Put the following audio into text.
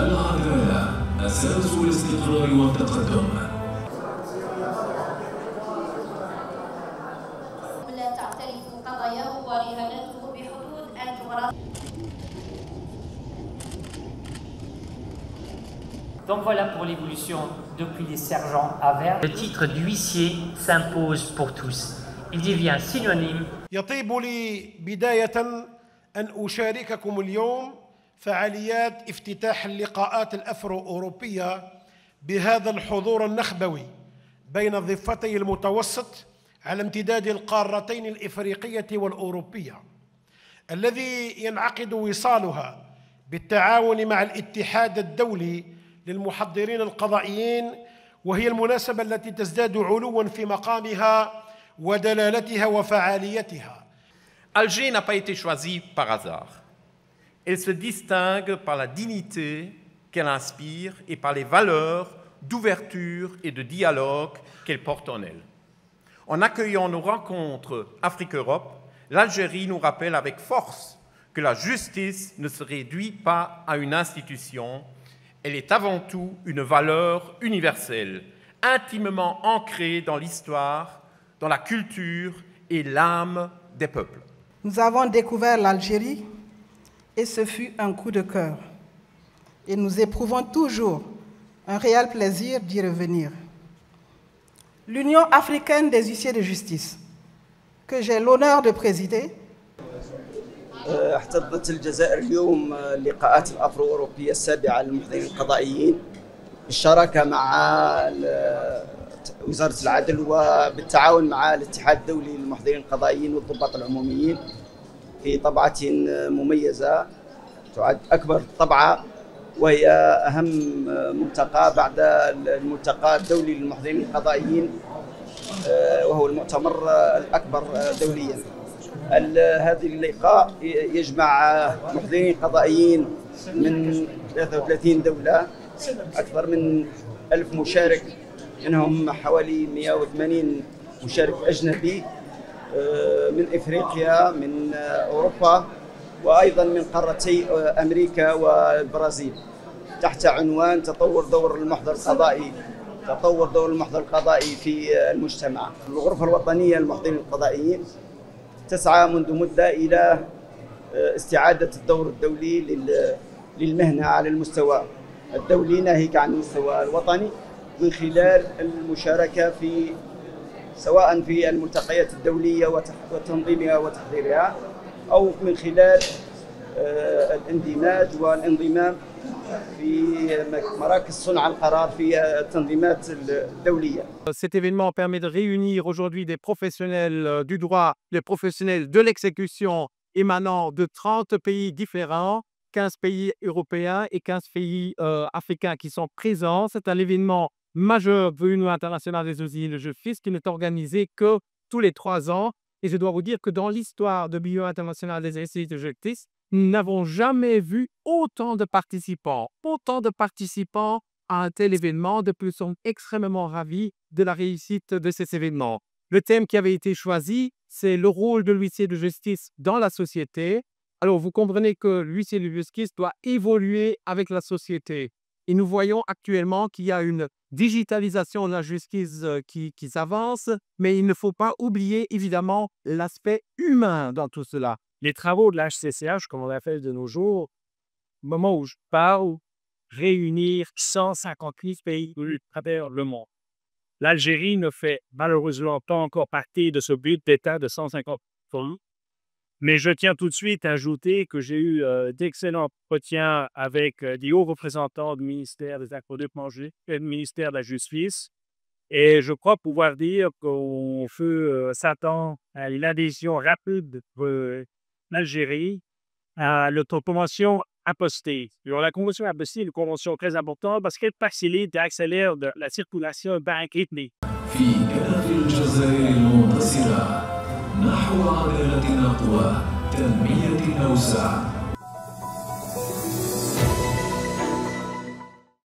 العدالة أساس الاستقرار والتقدم. لا تعترف قضاياه ورهاناته بحدود الجغرافيا. Donc voilà pour l'évolution depuis les sergents à verre. Le titre d'huissier s'impose pour tous. Il devient synonyme. يطيب لي بداية أن أشارككم اليوم فعاليات افتتاح اللقاءات الأفرو أوروبية بهذا الحضور النخبوي بين ضفتي المتوسط على امتداد القارتين الإفريقية والأوروبية، الذي ينعقد وصالها بالتعاون مع الاتحاد الدولي للمحضرين القضائيين، وهي المناسبة التي تزداد علوا في مقامها ودلالتها وفعاليتها. Alger n'a pas été choisie par hasard. Elle se distingue par la dignité qu'elle inspire et par les valeurs d'ouverture et de dialogue qu'elle porte en elle. En accueillant nos rencontres Afrique-Europe, l'Algérie nous rappelle avec force que la justice ne se réduit pas à une institution, elle est avant tout une valeur universelle, intimement ancrée dans l'histoire, dans la culture et l'âme des peuples. Nous avons découvert l'Algérie et ce fut un coup de cœur. Et nous éprouvons toujours un réel plaisir d'y revenir. L'Union africaine des huissiers de justice, que j'ai l'honneur de présider, احتضنت الجزائر اليوم اللقاءات الافرو اوروبيه السابعه للمحضرين القضائيين بالشراكه مع وزاره العدل وبالتعاون مع الاتحاد الدولي للمحضرين القضائيين والضباط العموميين في طبعه مميزه تعد اكبر طبعه وهي اهم ملتقى بعد الملتقى الدولي للمحضرين القضائيين وهو المؤتمر الاكبر دوليا. هذه اللقاء يجمع محضرين قضائيين من 33 دولة، أكثر من 1000 مشارك، منهم حوالي 180 مشارك أجنبي من إفريقيا، من أوروبا، وأيضا من قارتي أمريكا والبرازيل، تحت عنوان تطور دور المحضر القضائي، تطور دور المحضر القضائي في المجتمع. الغرفة الوطنية للمحضرين القضائيين تسعى منذ مدة إلى استعادة الدور الدولي للمهنة على المستوى الدولي ناهيك عن المستوى الوطني، من خلال المشاركة في سواء في الملتقيات الدولية وتنظيمها وتحضيرها، أو من خلال الاندماج والانضمام في مراكز صنع القرار في التنظيمات الدولية. Cet événement permet de réunir aujourd'hui des professionnels du droit, des professionnels de l'exécution émanant de 30 pays différents, 15 pays européens et 15 pays africains qui sont présents. C'est un événement majeur de l'Union internationale des huissiers de justice qui n'est organisé que tous les 3 ans. Et je dois vous dire que dans l'histoire de l'Union internationale des huissiers de justice, nous n'avons jamais vu autant de participants à un tel événement. De plus, nous sommes extrêmement ravis de la réussite de ces événements. Le thème qui avait été choisi, c'est le rôle de l'huissier de justice dans la société. Alors, vous comprenez que l'huissier de justice doit évoluer avec la société. Et nous voyons actuellement qu'il y a une digitalisation de la justice qui s'avance, mais il ne faut pas oublier évidemment l'aspect humain dans tout cela. Les travaux de l'HCCH, comme on l'appelle de nos jours, au moment où je parle, réunir 158 pays à travers le monde. L'Algérie ne fait malheureusement pas encore partie de ce but d'État de 150 pays. Mais je tiens tout de suite à ajouter que j'ai eu d'excellents entretiens avec des hauts représentants du ministère des Affaires étrangères et du ministère de la Justice. Et je crois pouvoir dire qu'on peut s'attendre à une adhésion rapide de l'Algérie à notre convention apostée. Alors, la convention apostée est une convention très importante parce qu'elle facilite et accélère la circulation bankrythmique. في كنف الجزائر المنتصرة نحو عدالة أقوى، تنمية أوسع.